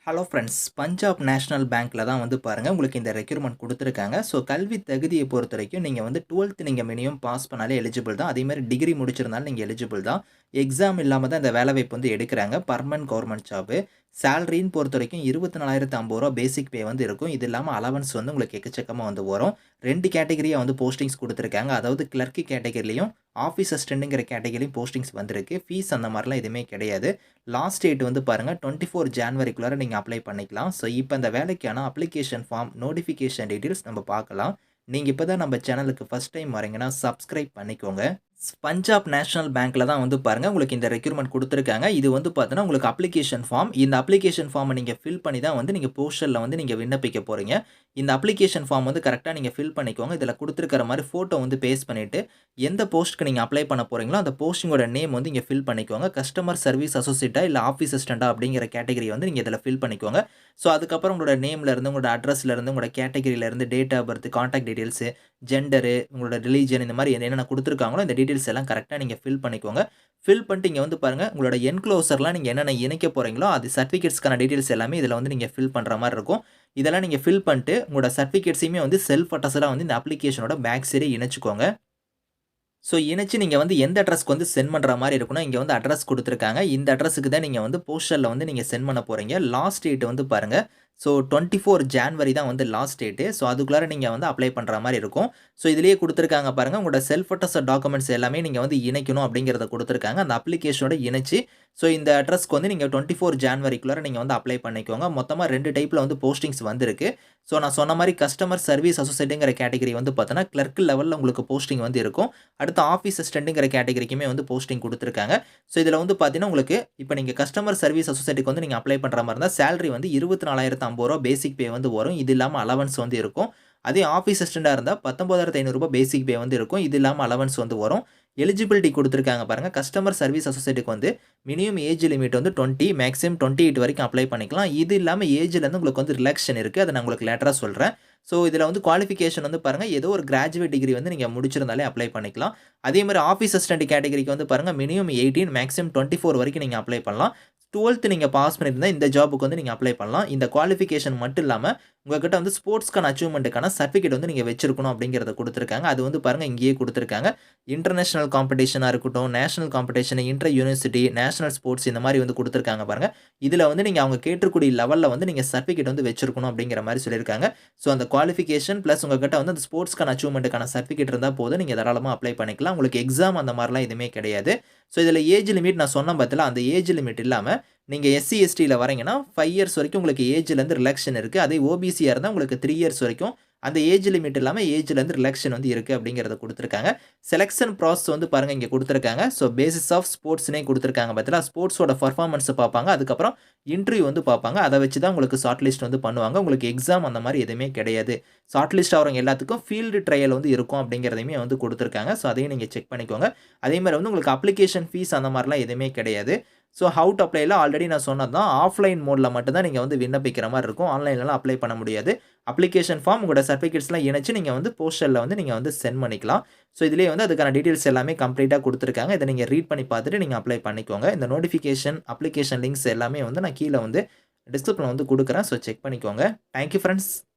Hello friends. Punjab national பேங்க்ல தான் வந்து பாருங்க, உங்களுக்கு இந்த ரெக்ரூட்மெண்ட் குடுத்துருக்காங்க. ஸோ கல்வி தகுதிய பொறுத்தவரைக்கும் நீங்க வந்து 12த் நீங்க மினிமம் பாஸ் பண்ணாலே எலிஜிபிள் தான். அதேமாரி டிகிரி முடிச்சிருந்தாலும் நீங்க எலிஜிபிள் தான். எக்ஸாம் இல்லாம தான் இந்த வேலைவாய்ப்பு வந்து எடுக்குறாங்க. Permanent government job. சேலரின்னு பொறுத்தவரைக்கும் ரூ. 24,050 பேசிக் பே வந்து இருக்கும். இது இல்லாம அலவன்ஸ் வந்து உங்களுக்கு எக்கச்சக்கமா வந்து வரும். 2 கேட்டகரியா வந்து போஸ்டிங்ஸ் குடுத்துருக்காங்க. அதாவது கிளர்க் கேட்டகரிலயும், ஆஃபீஸ் அசிஸ்டன்ட்ங்கிற கேட்டகரியும் போஸ்டிங்ஸ் வந்திருக்கு. ஃபீஸ் அந்த மாரிலாம் எதுவுமே கிடையாது. லாஸ்ட் டேட் வந்து பாருங்க 24 ஜான்வரிக்குள்ளார நீங்க அப்ளை பண்ணிக்கலாம். ஸோ இப்ப இந்த வேலைக்கான அப்ளிகேஷன் ஃபார்ம், நோட்டிஃபிகேஷன் டீட்டெயில்ஸ் நம்ம பார்க்கலாம். நீங்க இப்ப தான் நம்ம சேனலுக்கு ஃபர்ஸ்ட் டைம் வரீங்கன்னா சப்ஸ்கிரைப் பண்ணிக்கோங்க. பஞ்சாப் நேஷனல் பேங்க்ல தான் வந்து பாருங்க உங்களுக்கு இந்த ரெக்ரூட்மெண்ட் குடுத்துருக்காங்க. இது வந்து பார்த்தீங்கன்னா, உங்களுக்கு அப்ளிகேஷன் ஃபார்ம். இந்த அப்ளிகேஷன் ஃபார்ம நீங்க ஃபில் பண்ணி தான் வந்து நீங்க போஸ்டல்ல வந்து நீங்க விண்ணப்பிக்க போறீங்க. இந்த அப்ளிகேஷன் ஃபார்ம் வந்து கரெக்ட்டா நீங்க ஃபில் பண்ணிக்கோங்க. இதுல குடுத்துருக்கிற மாரி ஃபோட்டோ வந்து பேஸ்ட் பண்ணிட்டு, எந்த போஸ்ட்க்கு நீங்க அப்ளை பண்ண போறீங்களோ, அந்த போஸ்டிங்கோட நேம் வந்து இங்க ஃபில் பண்ணிக்கோங்க. கஸ்டமர் சர்வீஸ் அசோசியேட்டா இல்ல ஆஃபீஸ் அசிஸ்டன்ட்டா அப்படிங்கிற கேட்டகரி வந்து நீங்க இதுல ஃபில் பண்ணிக்கோங்க. ஸோ அதுக்கப்புறம் உங்களோட நேம்ல இருந்து, உங்களோட அட்ரஸ்ல இருந்து, உங்களோட கேட்டகரில இருந்து, date of birth, contact details, gender, உங்களோட ரிலிஜியன் இந்த மாரி என்னென்ன குடுத்துருக்காங்களோ, இந்த டீட்டெயில்ஸ் எல்லாம் கரெக்ட்டா நீங்க ஃபில் பண்ணிக்கோங்க. ஃபில் பண்ணிட்டு இங்க வந்து பாருங்க, உங்களோட என்க்ளோசர்லாம் நீங்க என்னென்ன இணைக்க போறீங்களோ, அது சர்டிஃபிகேட்ஸ்க்கான டீட்டெயில்ஸ் எல்லாமே இதுல வந்து நீங்க ஃபில் பண்ற மாரி இருக்கும். இதெல்லாம் நீங்க ஃபில் பண்ணிட்டு, உங்களோட சர்டிஃபிகேட்ஸயுமே வந்து செல்ஃப் அட்டஸ்டடா வந்து இந்த அப்ளிகேஷனோட பேக் சைடே இணைச்சுக்கோங்க. ஸோ இணைச்சு நீங்க வந்து எந்த அட்ரஸ்க்கு வந்து சென்ட் பண்ற மாரி இருக்கும்னா, இங்க வந்து அட்ரஸ் குடுத்துருக்காங்க. இந்த அட்ரஸ்க்கு தான் நீங்க வந்து போஸ்டல்ல வந்து நீங்க சென்ட் பண்ண போறீங்க. லாஸ்ட் டேட் வந்து பாருங்க, ஸோ 24 ஜான்வரி தான் வந்து லாஸ்ட் டேட்டு. ஸோ அதுக்குள்ளார நீங்க வந்து அப்ளை பண்ற மாரி இருக்கும். ஸோ இதிலேயே குடுத்துருக்காங்க பாருங்க, உங்களோட செல்ஃப் அட்டஸ்டட் டாக்குமெண்ட்ஸ் எல்லாமே நீங்க வந்து இணைக்கணும் அப்படிங்கிறத குடுத்துருக்காங்க. அந்த அப்ளிகேஷனோட இணைச்சு, ஸோ இந்த அட்ரஸ்க்கு வந்து நீங்க 24 ஜான்வரிக்குள்ளார நீங்க வந்து அப்ளை பண்ணிக்கோங்க. மொத்தமா 2 டைப்ல வந்து போஸ்டிங்ஸ் வந்திருக்கு. ஸோ நான் சொன்ன மாரி கஸ்டமர் சர்வீஸ் அசோசியேட்ங்கிற கேட்டகரி வந்து பார்த்தோன்னா, கிளர்க் லெவல்ல உங்களுக்கு போஸ்டிங் வந்து இருக்கும். அடுத்து ஆஃபீஸ் அசிஸ்டன்ட்ங்கிற கேட்டகரிக்குமே வந்து போஸ்டிங் குடுத்துருக்காங்க. ஸோ இதில வந்து பார்த்தீங்கன்னா, உங்களுக்கு இப்ப நீங்க கஸ்டமர் சர்வீஸ் அசோசியேட்க்கு வந்து நீங்க அப்ளை பண்ற மாரி இருந்தா, சேலரி வந்து ரூ. 24,050 பேசிக் பே வந்து வரும். இது இல்லாம அலவன்ஸ் வந்து இருக்கும். அதே ஆஃபீஸ் அசிஸ்டன்ட்டா இருந்தா ரூ. 19,500 பேசிக் பே வந்து இருக்கும். இது இல்லாம அலவன்ஸ் வந்து வரும். எலிஜிபிலிட்டி குடுத்துருக்காங்க பாருங்க. கஸ்டமர் சர்வீஸ் அசோசியேட்க்கு வந்து மினிமம் ஏஜ் லிமிட் வந்து 20, மேக்ஸிமம் 28 வரைக்கும் அப்ளை பண்ணிக்கலாம். இது இல்லாம ஏஜ்ல இருந்து உங்களுக்கு வந்து ரிலாக்சேஷன் இருக்கு. அத நான் உங்களுக்கு லேட்டரா சொல்றேன். ஸோ இதில வந்து குவாலிஃபிகேஷன் வந்து பாருங்க, ஏதோ ஒரு கிராஜுவேட் டிகிரி வந்து நீங்க முடிச்சிருந்தாலே அப்ளை பண்ணிக்கலாம். அதே மாரி ஆஃபீஸ் அசிஸ்டன்ட் கேட்டகரிக்கு வந்து பாருங்க, மினிமம் 18, மேக்ஸிமம் 24 வரைக்கும் நீங்க அப்ளை பண்ணலாம். 12த் நீங்க பாஸ் பண்ணியிருந்தா இந்த ஜாப்க்கு வந்து நீங்க அப்ளை பண்ணலாம். இந்த குவாலிஃபிகேஷன் மட்டும் இல்லாம, உங்ககிட்ட வந்து ஸ்போர்ட்ஸ்க்கான அச்சீவ்மென்ட்க்கான சர்டிஃபிகேட் வந்து நீங்க வச்சிருக்கணும் அப்படிங்கிறத குடுத்துருக்காங்க. அது வந்து பாருங்க இங்கேயே குடுத்துருக்காங்க. இன்டர்நேஷனல் காம்படிஷனா இருக்கட்டும், national competition, inter university, national sports இந்த மாரி வந்து குடுத்துருக்காங்க பாருங்க. இதில வந்து நீங்க அவங்க கேட்றக்கூடிய லெவல்ல வந்து நீங்க சர்டிஃபிகேட் வந்து வச்சிருக்கணும் அப்படிங்கிற மாரி சொல்லியிருக்காங்க. ஸோ அந்த குவாலிஃபிகேஷன் பிளஸ் உங்ககிட்ட வந்து அந்த ஸ்போர்ட்ஸ்க்கான அச்சீவ்மென்ட்க்கான சர்டிஃபிகேட் இருந்தா போதும். நீங்க தாராளமா அப்ளை பண்ணிக்கலாம். உங்களுக்கு எக்ஸாம் அந்த மாரிலாம் எதுவுமே கிடையாது. ஸோ இதில ஏஜ் லிமிட் நான் சொன்னேன் பார்த்தீங்களா, அந்த ஏஜ் லிமிட் இல்லாம நீங்க எஸ்சி, எஸ்டில வரீங்கன்னா 5 இயர்ஸ் வரைக்கும் உங்களுக்கு ஏஜ்லேருந்து ரிலாக்சேஷன் இருக்கு. அதே ஓபிசியா இருந்தா உங்களுக்கு 3 இயர்ஸ் வரைக்கும் அந்த ஏஜ் லிமிட் இல்லாம ஏஜ்லேருந்து ரிலாக்சேஷன் வந்து இருக்கு அப்படிங்கிறத குடுத்துருக்காங்க. செலக்ஷன் ப்ராசஸ் வந்து பாருங்க இங்க குடுத்துருக்காங்க. ஸோ பேசிஸ் ஆஃப் ஸ்போர்ட்ஸ்ன்னே குடுத்துருக்காங்க பார்த்தீங்களா, ஸ்போர்ட்ஸோட பெர்ஃபார்மன்ஸ பார்ப்பாங்க. அதுக்கப்புறம் இன்டர்வியூ வந்து பார்ப்பாங்க. அத வச்சு தான் உங்களுக்கு ஷார்ட் லிஸ்ட் வந்து பண்ணுவாங்க. உங்களுக்கு எக்ஸாம் அந்த மாரி எதுவுமே கிடையாது. ஷார்ட் லிஸ்ட் ஆகுறவங்க எல்லாத்துக்கும் ஃபீல்டு ட்ரையல் வந்து இருக்கும் அப்படிங்கிறதையுமே வந்து குடுத்துருக்காங்க. ஸோ அதையும் நீங்க செக் பண்ணிக்கோங்க. அதே மாரி வந்து உங்களுக்கு அப்ளிகேஷன் ஃபீஸ் அந்த மாரிலாம் எதுவுமே கிடையாது. ஸோ ஹவ் டூ அப்ளைல ஆல்ரெடி நான் சொன்னது தான். ஆஃப்லைன் மோட்ல மட்டும் தான் நீங்க வந்து விண்ணப்பிக்கிற மாரி இருக்கும். ஆன்லைன்லலாம் அப்ளை பண்ண முடியாது. அப்ளிகேஷன் ஃபார்ம் உங்களோட சர்டிஃபிகேட்ஸ்லாம் இணைச்சு நீங்க வந்து போஸ்டல்ல வந்து நீங்க வந்து சென்ட் பண்ணிக்கலாம். ஸோ இதிலேயே வந்து அதுக்கான டீட்டெயில்ஸ் எல்லாமே கம்ப்ளீட்டா குடுத்துருக்காங்க. இத நீங்க ரீட் பண்ணி பார்த்துட்டு நீங்க அப்ளை பண்ணிக்கோங்க. இந்த நோட்டிஃபிகேஷன், அப்ளிகேஷன் லிங்க்ஸ் எல்லாமே வந்து நான் கீழ வந்து டிஸ்கிரிப்ஷன்ல வந்து குடுக்குறேன். ஸோ செக் பண்ணிக்கோங்க. Thank you friends.